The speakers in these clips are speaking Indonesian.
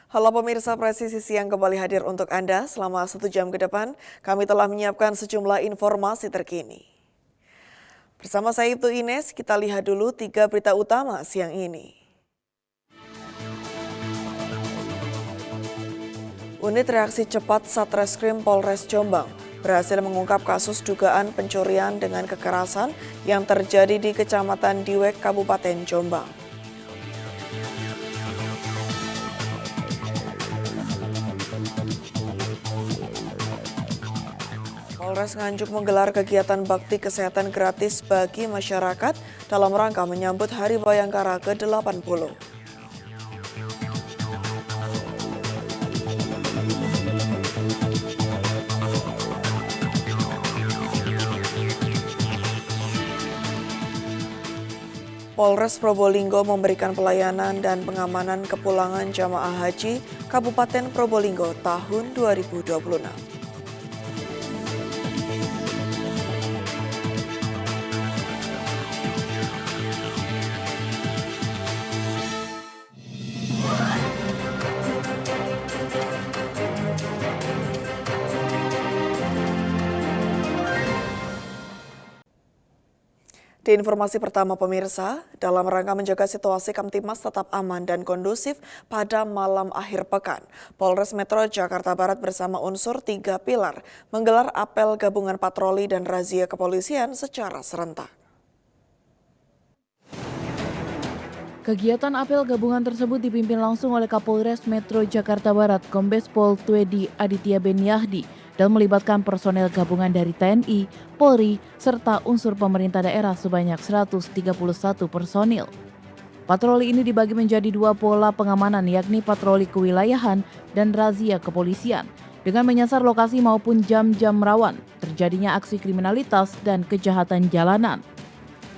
Halo pemirsa, Presisi Siang kembali hadir untuk Anda. Selama 1 jam ke depan, kami telah menyiapkan sejumlah informasi terkini. Bersama saya Ibtu Ines, kita lihat dulu 3 berita utama siang ini. Unit reaksi cepat Satreskrim Polres Jombang berhasil mengungkap kasus dugaan pencurian dengan kekerasan yang terjadi di Kecamatan Diwek, Kabupaten Jombang. Polres Nganjuk menggelar kegiatan bakti kesehatan gratis bagi masyarakat dalam rangka menyambut Hari Bayangkara ke-80. Polres Probolinggo memberikan pelayanan dan pengamanan kepulangan jamaah haji Kabupaten Probolinggo tahun 2026. Di informasi pertama pemirsa, dalam rangka menjaga situasi Kamtibmas tetap aman dan kondusif pada malam akhir pekan, Polres Metro Jakarta Barat bersama unsur 3 pilar menggelar apel gabungan patroli dan razia kepolisian secara serentak. Kegiatan apel gabungan tersebut dipimpin langsung oleh Kapolres Metro Jakarta Barat, Kombes Pol Twedi Aditya Beniahdi, dan melibatkan personel gabungan dari TNI, Polri, serta unsur pemerintah daerah sebanyak 131 personil. Patroli ini dibagi menjadi 2 pola pengamanan, yakni patroli kewilayahan dan razia kepolisian, dengan menyasar lokasi maupun jam-jam rawan terjadinya aksi kriminalitas dan kejahatan jalanan.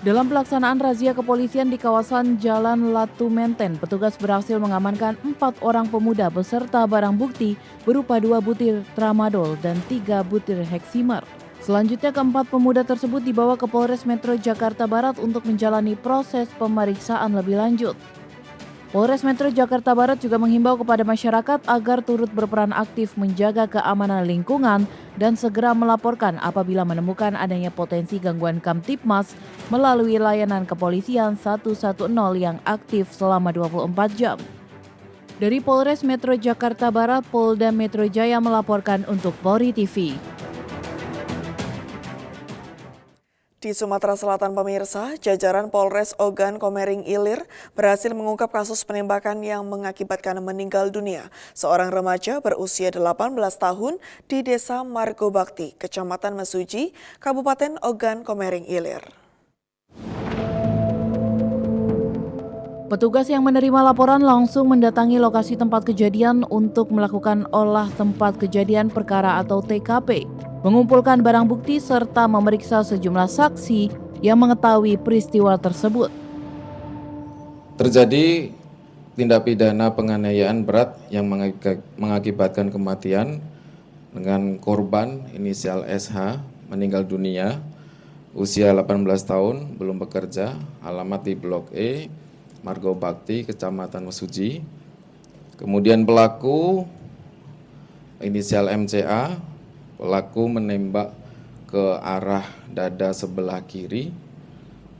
Dalam pelaksanaan razia kepolisian di kawasan Jalan Latu Menten, petugas berhasil mengamankan 4 orang pemuda beserta barang bukti berupa 2 butir tramadol dan 3 butir heksimer. Selanjutnya keempat pemuda tersebut dibawa ke Polres Metro Jakarta Barat untuk menjalani proses pemeriksaan lebih lanjut. Polres Metro Jakarta Barat juga menghimbau kepada masyarakat agar turut berperan aktif menjaga keamanan lingkungan dan segera melaporkan apabila menemukan adanya potensi gangguan Kamtibmas melalui layanan kepolisian 110 yang aktif selama 24 jam. Dari Polres Metro Jakarta Barat, Polda Metro Jaya melaporkan untuk Polri TV. Di Sumatera Selatan pemirsa, jajaran Polres Ogan Komering Ilir berhasil mengungkap kasus penembakan yang mengakibatkan meninggal dunia seorang remaja berusia 18 tahun di Desa Margo Bakti, Kecamatan Mesuji, Kabupaten Ogan Komering Ilir. Petugas yang menerima laporan langsung mendatangi lokasi tempat kejadian untuk melakukan olah tempat kejadian perkara atau TKP, mengumpulkan barang bukti serta memeriksa sejumlah saksi yang mengetahui peristiwa tersebut. Terjadi tindak pidana penganiayaan berat yang mengakibatkan kematian dengan korban inisial SH meninggal dunia, usia 18 tahun, belum bekerja, alamat di Blok E, Margo Bakti, Kecamatan Mesuji. Kemudian pelaku inisial MCA, pelaku menembak ke arah dada sebelah kiri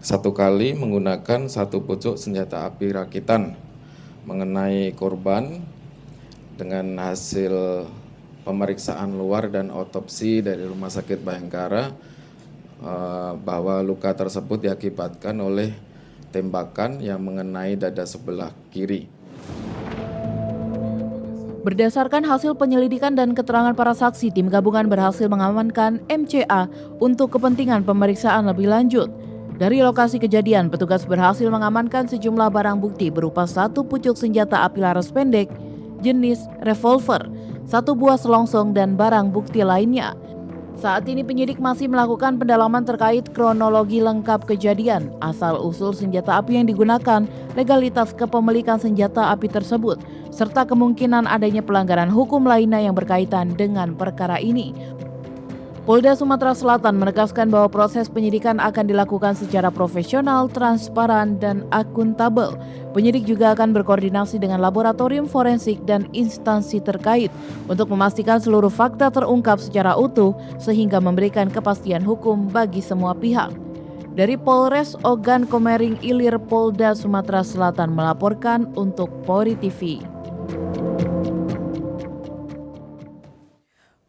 1 kali menggunakan 1 pucuk senjata api rakitan mengenai korban. Dengan hasil pemeriksaan luar dan otopsi dari Rumah Sakit Bayangkara bahwa luka tersebut diakibatkan oleh tembakan yang mengenai dada sebelah kiri. Berdasarkan hasil penyelidikan dan keterangan para saksi, tim gabungan berhasil mengamankan MCA untuk kepentingan pemeriksaan lebih lanjut. Dari lokasi kejadian, petugas berhasil mengamankan sejumlah barang bukti berupa 1 pucuk senjata api laras pendek jenis revolver, 1 buah selongsong, dan barang bukti lainnya. Saat ini penyidik masih melakukan pendalaman terkait kronologi lengkap kejadian, asal-usul senjata api yang digunakan, legalitas kepemilikan senjata api tersebut, serta kemungkinan adanya pelanggaran hukum lainnya yang berkaitan dengan perkara ini. Polda Sumatera Selatan menegaskan bahwa proses penyidikan akan dilakukan secara profesional, transparan, dan akuntabel. Penyidik juga akan berkoordinasi dengan laboratorium forensik dan instansi terkait untuk memastikan seluruh fakta terungkap secara utuh sehingga memberikan kepastian hukum bagi semua pihak. Dari Polres Ogan Komering Ilir, Polda Sumatera Selatan melaporkan untuk Polri TV.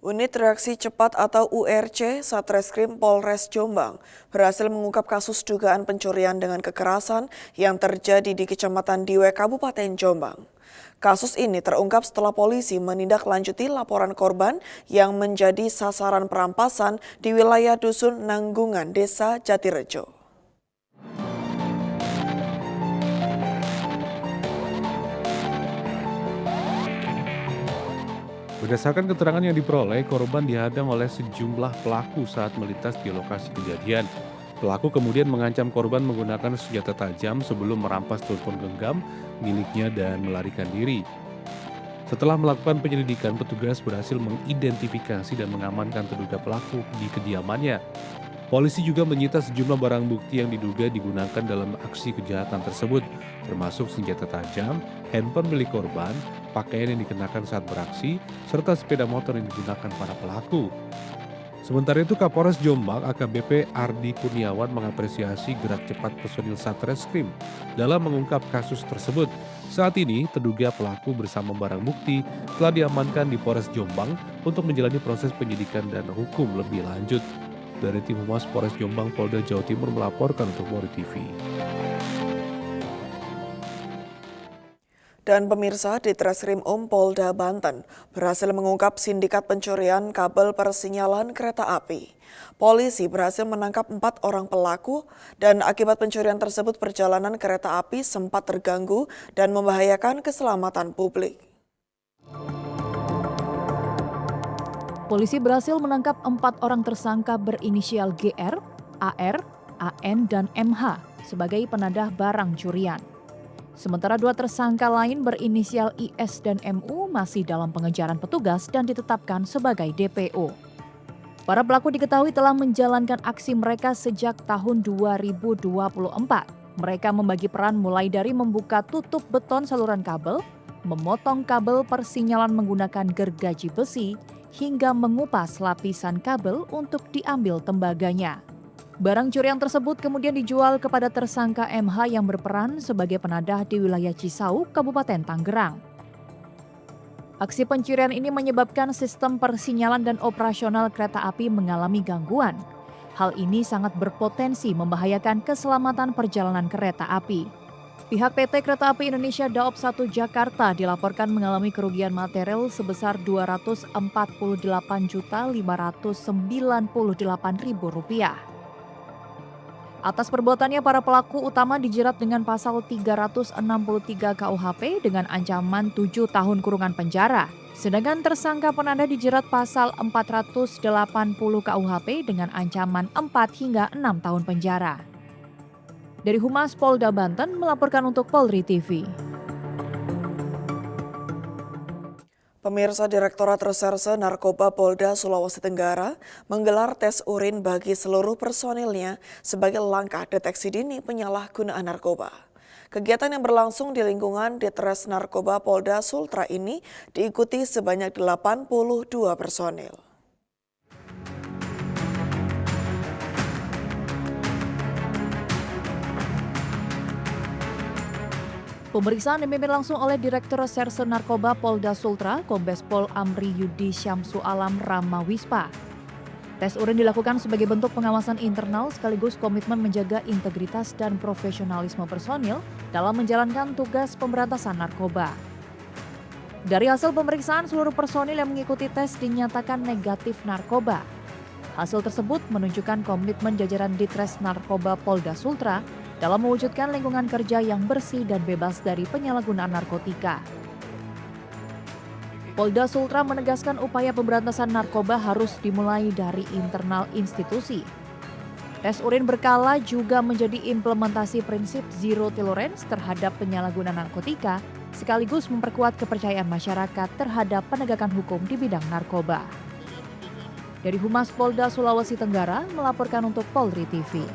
Unit Reaksi Cepat atau URC Satreskrim Polres Jombang berhasil mengungkap kasus dugaan pencurian dengan kekerasan yang terjadi di Kecamatan Diwe, Kabupaten Jombang. Kasus ini terungkap setelah polisi menindaklanjuti laporan korban yang menjadi sasaran perampasan di wilayah Dusun Nanggungan, Desa Jatirejo. Berdasarkan keterangan yang diperoleh, korban dihadang oleh sejumlah pelaku saat melintas di lokasi kejadian. Pelaku kemudian mengancam korban menggunakan senjata tajam sebelum merampas telepon genggam miliknya dan melarikan diri. Setelah melakukan penyelidikan, petugas berhasil mengidentifikasi dan mengamankan terduga pelaku di kediamannya. Polisi juga menyita sejumlah barang bukti yang diduga digunakan dalam aksi kejahatan tersebut, termasuk senjata tajam, handphone milik korban, pakaian yang dikenakan saat beraksi, serta sepeda motor yang digunakan para pelaku. Sementara itu, Kapolres Jombang AKBP Ardi Kurniawan mengapresiasi gerak cepat personil Satreskrim dalam mengungkap kasus tersebut. Saat ini, terduga pelaku bersama barang bukti telah diamankan di Polres Jombang untuk menjalani proses penyidikan dan hukum lebih lanjut. Dari tim Humas Polres Jombang, Polda Jawa Timur melaporkan untuk Polri TV. Dan pemirsa, di Treskrim Polda Banten berhasil mengungkap sindikat pencurian kabel persinyalan kereta api. Polisi berhasil menangkap 4 orang pelaku dan akibat pencurian tersebut perjalanan kereta api sempat terganggu dan membahayakan keselamatan publik. Polisi berhasil menangkap 4 orang tersangka berinisial GR, AR, AN, dan MH sebagai penadah barang curian. Sementara 2 tersangka lain berinisial IS dan MU masih dalam pengejaran petugas dan ditetapkan sebagai DPO. Para pelaku diketahui telah menjalankan aksi mereka sejak tahun 2024. Mereka membagi peran mulai dari membuka tutup beton saluran kabel, memotong kabel persinyalan menggunakan gergaji besi, hingga mengupas lapisan kabel untuk diambil tembaganya. Barang curian tersebut kemudian dijual kepada tersangka MH yang berperan sebagai penadah di wilayah Cisauk, Kabupaten Tangerang. Aksi pencurian ini menyebabkan sistem persinyalan dan operasional kereta api mengalami gangguan. Hal ini sangat berpotensi membahayakan keselamatan perjalanan kereta api. Pihak PT Kereta Api Indonesia Daop 1 Jakarta dilaporkan mengalami kerugian material sebesar Rp248.598.000. Atas perbuatannya, para pelaku utama dijerat dengan pasal 363 KUHP dengan ancaman 7 tahun kurungan penjara. Sedangkan tersangka penadah dijerat pasal 480 KUHP dengan ancaman 4 hingga 6 tahun penjara. Dari Humas Polda Banten melaporkan untuk Polri TV. Pemirsa, Direktorat Reserse Narkoba Polda Sulawesi Tenggara menggelar tes urin bagi seluruh personilnya sebagai langkah deteksi dini penyalahgunaan narkoba. Kegiatan yang berlangsung di lingkungan Ditres Narkoba Polda Sultra ini diikuti sebanyak 82 personil. Pemeriksaan dipimpin langsung oleh Direktur Reserse Narkoba Polda Sultra, Kombes Pol Amri Yudi Syamsu Alam Ramawispa. Tes urin dilakukan sebagai bentuk pengawasan internal sekaligus komitmen menjaga integritas dan profesionalisme personil dalam menjalankan tugas pemberantasan narkoba. Dari hasil pemeriksaan, seluruh personil yang mengikuti tes dinyatakan negatif narkoba. Hasil tersebut menunjukkan komitmen jajaran Ditres Narkoba Polda Sultra dalam mewujudkan lingkungan kerja yang bersih dan bebas dari penyalahgunaan narkotika. Polda Sultra menegaskan upaya pemberantasan narkoba harus dimulai dari internal institusi. Tes urin berkala juga menjadi implementasi prinsip zero tolerance terhadap penyalahgunaan narkotika, sekaligus memperkuat kepercayaan masyarakat terhadap penegakan hukum di bidang narkoba. Dari Humas Polda Sulawesi Tenggara melaporkan untuk Polri TV.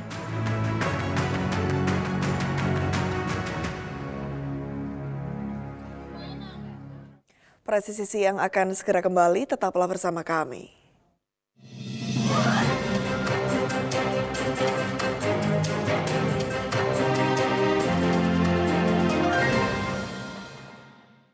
Presisi Siang akan segera kembali, tetaplah bersama kami.